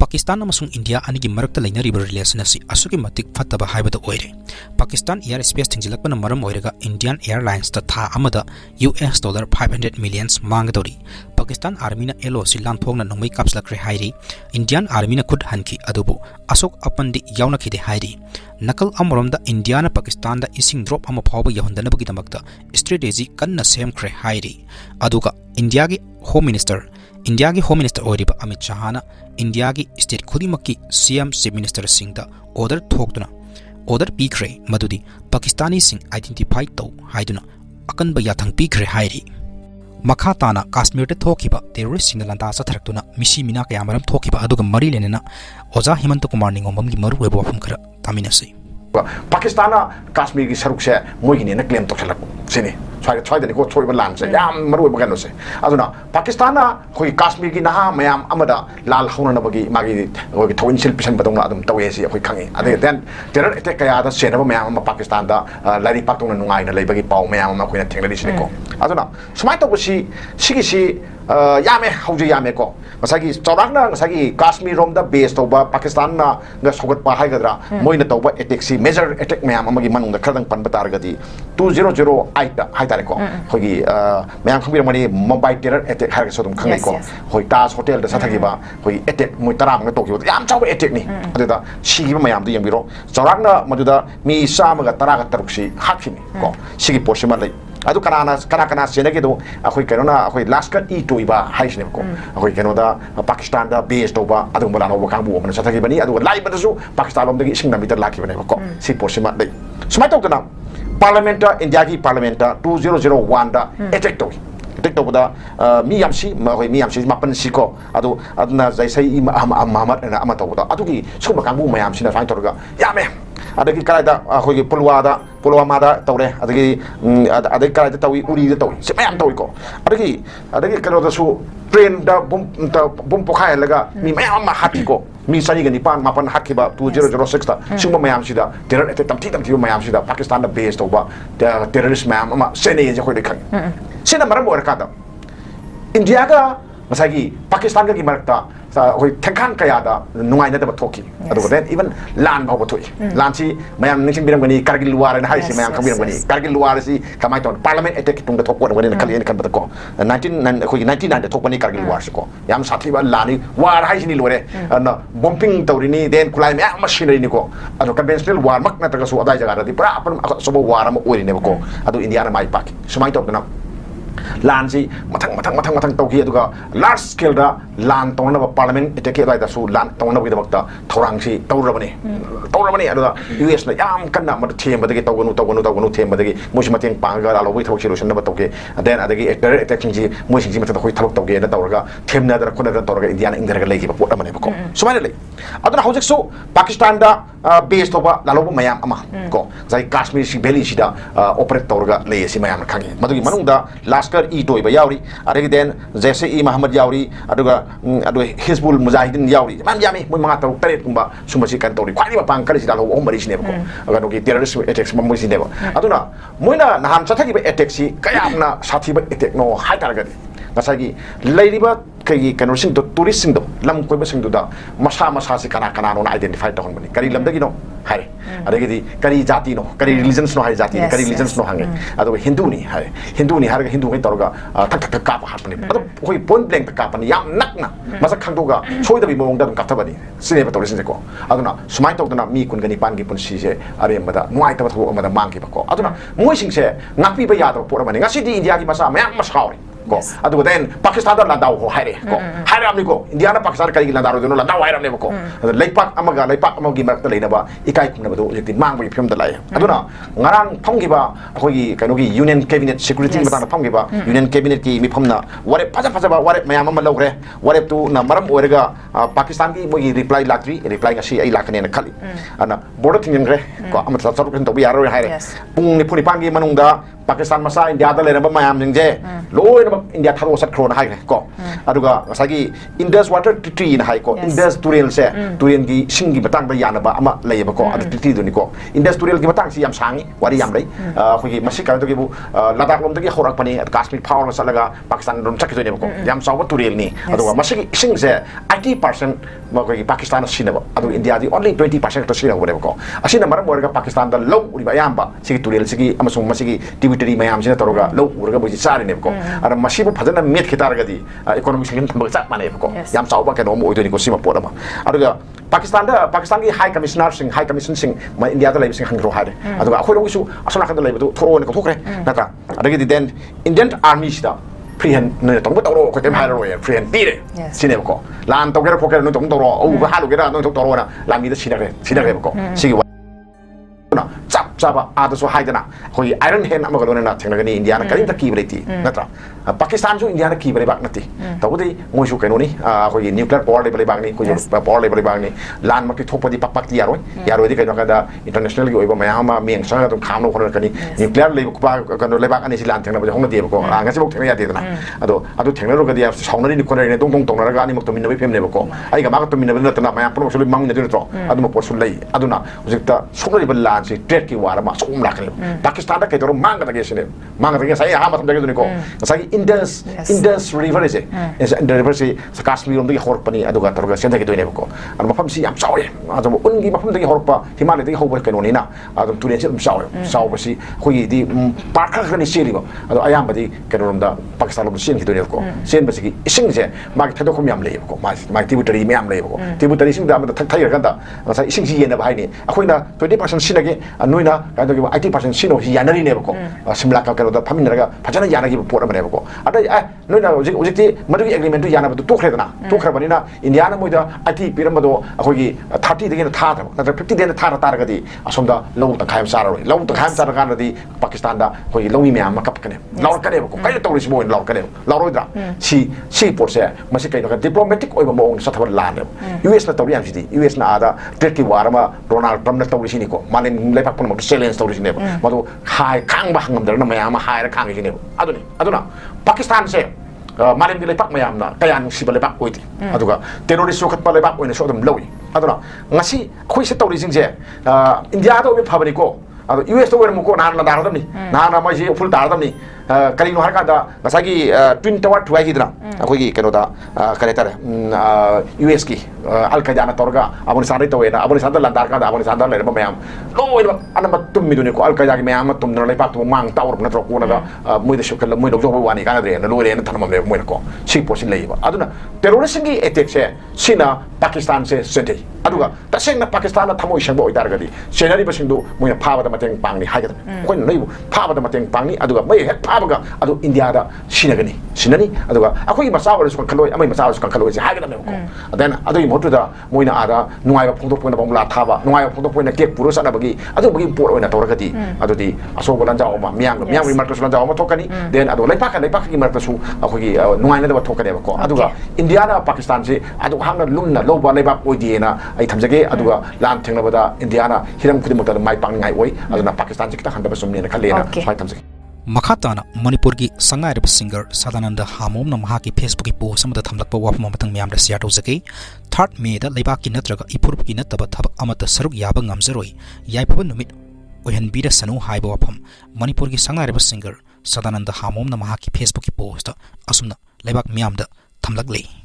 Pakistan amasung India anigi marakta lainariba relation asi asuki matik fattaba haibada oire. Pakistan air space thingilakpana maram oirega Indian Airlines ta tha amada US dollar 500 millions mangadori. Pakistan army na LOC lanthongna nongmai kapslakre hairi. Indian army na khud hanki adubu asok apandi yauna khide hairi. Nakal amromda India na Pakistan da easing drop ama phawba yahundana bagi damakta strategy kanna semkhre hairi. Aduga India gi Home Minister Oriba Amit Shahana India gi state khudimaki CM Chief Minister Singda order thokduna order pikre madudi Pakistani sing identify to haiduna akanba yathang pikre hairi Macha Tana Kashmir te thokiba terrorist sing landa sa tharakduna misi mina kayamaram thokiba aduga mari lenena Oza Himanta Kumar ningomam gi maru webo afum khara taminasi Pakistan Kashmir gi saruk se moi gi ne claim to khalak sini try the go try land se yam maru ba gano se aduna Pakistan khoi Kashmir gi naha mayam amada lal khona na bagi magi go thoin sil pisan badong adum tawe si khoi khangi ade then terror attack kaya da se na mayam ma Pakistan da lari pak tong na nungai na lei bagi pau mayam ma khoi na thengla di sini ko aduna smai to si sigi si yame hauji yame ko masagi chawrakna masagi Kashmir rom da base to ba Pakistan na ga sogat pa hai gadra moi na to ba attack si major attack mayam amagi manung da khadang pan batar gadi 2008 da hai ko hogi mayam khambir mani Mumbai terror attack har so dum khangai ko hoi Taj hotel da sathagi ba hoi attack moi tara ma to yam chaw attack ni adeda sigi mayam du yambiro chawrakna maduda mi sa ma ga tara ga taruk si hakini ko sigi posima lai adu kana sene ke do akhoi kanona akhoi last cut e to iba haisne ko akhoi kanoda Pakistan da base to ba adu mala no kang bu man sathagi bani adu lai ba su Pakistan lom dagi singna meter laki bane ko si posima dai smai to kana Parliament India ki Parliament 2001 da attack to da mi yamsi mapan si ko adu adna jaisai Muhammad na amata da adu ki suma kangbu mayam sina fain to ga yame adagi kalaida khoi Pulwama da tawre adagi kalaida tawi uri da tawi se mayam tawi ko adagi kalo da su train da bum pokhai laga mi mayam ma hati ko mi sani ga nipan mapan hakiba 2006 da suma mayam sida terror attack tamti mayam sida Pakistan da base to ba terrorist mayam ma sene je khoi de khang sina maram or kada India ga masagi Pakistan ga gi marakta hoi thangkhan kaya da nungai na da thoki adu then even land bhaw thoi land si mayam ningsing biram gani Kargil war na haisi mayam khambiram gani Kargil war si kamai ton parliament attack tung da thokko ngani na khali kan bata ko 1999 da thokpani Kargil war ko yam sathi ba lani war haisi ni lore na bombing tawrini then kulai mayam machinery ni ko adu conventional war mak na ta so adai jaga di pra apun so war ma ori ne ko adu India na mai pak sumai to na land si matang tauki aduga large scale da land tawna ba parliament attack ai da su land tawna bi da bakta thorang si tawrabani aduga US na yam kanna ma them ba da tawganu them ba da moshi mateng panga la lobi thau solution na ba tawke then adagi terror attack ji moshi ji mata khoi thalok tawge na tawraga them na da khona da tawraga India na ingdara legi ba pot amane ba ko sumai le aduna hojek so Pakistan da base to ba la lobo mayam ama ko zai Kashmir si beli si da operate tawraga le si mayam khangi madugi manung da Laskar e toy ba yauri adagi den Jaise e Muhammad yauri aduga Hizbul Mujahidin yauri man yami moi manga taru tare tumba sumasi kan tori kwani ba pangkali si dalo omari sine ko agano ki terrorist attacks mamoi sine ba aduna moina nahan chathagi ba attack si kayamna sathi ba attack no hai targa ngasagi leiriba kai kanu sing do tourist sing do lam koi ba sing do da masa si kana no na identify ta hon bani kari lam dagi no hai adagi di kari jati no kari religions no hai jati kari religions no hange ado Hindu ni har ga Hindu ngai torga tak ka pa hapani ado koi point blank ka pa ni yam nakna masa khang do ga choi da bi mong da ka ta bani sine ba tourist ko aduna sumai to na mi kun gani pan gi pun si se are mada nuai ta ba tho mada mang ki ba ko aduna moi sing se ngapi ba ya do por mani ngasi di India gi masa mayam masauri ko adu then Pakistan da landau ho haire ko haire amni ko India na Pakistan kai landau do landau haire amni ko leipak amagi marak leina ba ikai khumna ba do yekti mang ba phim da lai aduna ngarang phonggi ba khoi kano gi union cabinet security mata na phonggi ba union cabinet ki mi phomna ware phaja ba ware mayam ma logre ware tu na maram orega Pakistan ki mogi reply ngasi ai lakane na khali ana border thing ngre ko amata saru kan to bi yaro haire pung ni phuni pangi manung da Pakistan masa India da lena ba mayam jingje loina India tharo sat khron hai ko aduga sagi Indus water treaty na hai ko Indus turel se turen gi singi batang da yana ba ama leba ko adu treaty du ni ko Indus turel gi batang si yam sangi wari yam dai khoi masi ka to gi bu Ladakh lom da gi horak pani Kashmir power salaga Pakistan ron chak ne ko yam saw turel ni aduga masi gi sing se 80% ma ko Pakistan sinaba adu India di only 20% to sinaba ko asina maram borga Pakistan da low uri ba yam ba sigi turel sigi amasung masigi tributary mayam sina toroga low urga boji sari ne ko ara masibu phadana met khitar ga di economic sing thamba chak mane ko yam saw ba ke no mo idoni ko sima podama aduga Pakistan ki high commissioner sing high commission sing ma India da lai sing hangro hade aduga khoi ro su asona kan da lai bu thoro ne ko thokre nata adagi di then Indian army sida free hand ne tong toro ko tem hai ro ye free hand tire sine ko lan to gera ko ke no tong toro o ba halu gera no tong toro na la mi da sine ko sigi Java ada so haidana koi iron hand amaga lona na thengna gani India na karim ta ki breti natra Pakistan jo India na ki bre bak nati tawdi moi su kenoni koi nuclear power level bak ni koi power level bak ni lan mak thok padi pak ti yaroi di kaino kada international gi oiba mayama meng sanga tum kham no khon kani nuclear le ba kano le bak ani silan thengna ba hong di ko nga se bok thengna ya de na ado thengna ro ga dia sawnari ni khon ne dong dong na ga ani mak to min na phem ne ko ai ga ma to min na na ma pro so le mang ne de tro adu mo por su lei aduna ujikta sokri bal lan si trade ki wara ma sum la kale Pakistan da ke to manga da ge sine manga da ge sai ha ma tam da ge ko sai Indus river is the river si Kashmir on the hor pani adu ga tor ga sen da ge do ne ko an ma pham si yam saw ye adu un gi ma pham da ge hor pa Himalaya da ge ho ba ke no ni na adu tu ne si saw ba si khoi di pa kha ga ni si ri ba adu ayam ba di ke no da Pakistan lo sin ki do ne ko sen ba si ising je ma ke thado ko yam le ko ma tributary me yam le ko tributary sing da ma thak thai ga da sai ising si ye na ba hai ni akhoi na 20% sin ge noina ka do 80% sino yanari ne ko simla ka da phamin raga phajana yana gi pot amane ko ada noina ojik ti madu agreement tu yana to khre dana to khre bani na India na moida 80 piram do akhoi gi 30 de tha da na 50 de tha ta ga di asomda low ta khaim sar roi low ta khaim sar ga di Pakistan da khoi lowi me am kap kane law ka ne ko kai to ri mo law ka ne law roi da si pot se masi kai no diplomatic oi ba mo sa thawar la ne US na to ri am si US na ada trade ki warama Donald Trump na to ri ni ko manin lai pak pon mo challenge to ri ne madu hai khang ba hangam dar na mayam hai ra khang gi ne aduna Pakistan se malim di lai pak mayam na kayan si ba lai pak oiti aduga terrorist so khat pa lai pak oine so dum lowi aduna ngasi khoi se to ri jing je India do be phabani ko US to wer mu ko nan la dar dam ni na ma ji full dar dam ni kali no har ka da ngasagi twin tower twai gi dra akoi gi keno da kare tare US ki al qaeda na torga aboni sandai to ena aboni sandal landar ka da aboni sandal le ba mayam lo ina anama tum mi dune ko al qaeda gi mayam tum na le pak to mang tawr na tro ko na da moi de shokal moi do jo wani ka na re na lo re na thanam le moi ko si po sin le ba aduna terrorist gi attack se sina Pakistan se sente aduga ta seng na Pakistan na thamoi shang bo idar ga di senari ba sing do moi na pha ba da mateng pang ni ha ga ko nei bu pha ba da mateng pang ni aduga mai hek abaga adu India da sinani aduga akoi masa wa su kaloi amai masa wa su kaloi se haga da me ko then adu motu da moina ada nuai ba phongdo poina bangla thaba nuai ba phongdo poina kek puro sana bagi adu bagi por oina toraka di adu di aso golan jaw ma miang wi marka sulan jaw ma thokani then adu lai pak ki marka su akoi nuai na da thokani ba ko aduga India da Pakistan se adu hangna lunna loba lai ba oi na ai thamjage aduga lan thengna bada India na hiram khudi mota mai pang ngai oi aduna Pakistan se kita handa ba sumni na khalena sai thamjage Makhatana Manipur ki sangairab singer Sadananda Hamom na mahaki Facebook ki post amada thamlakpa wafma matang miyam da share tawjake 3rd May da leibak ki natraga ipurp ki nataba thabak amata saruk yaba ngamzaroi yaipaba numit oihanbira sanu haiba wafam Manipur ki sangairab singer Sadananda Hamom na mahaki Facebook ki post asumna leibak miyam da thamlaklei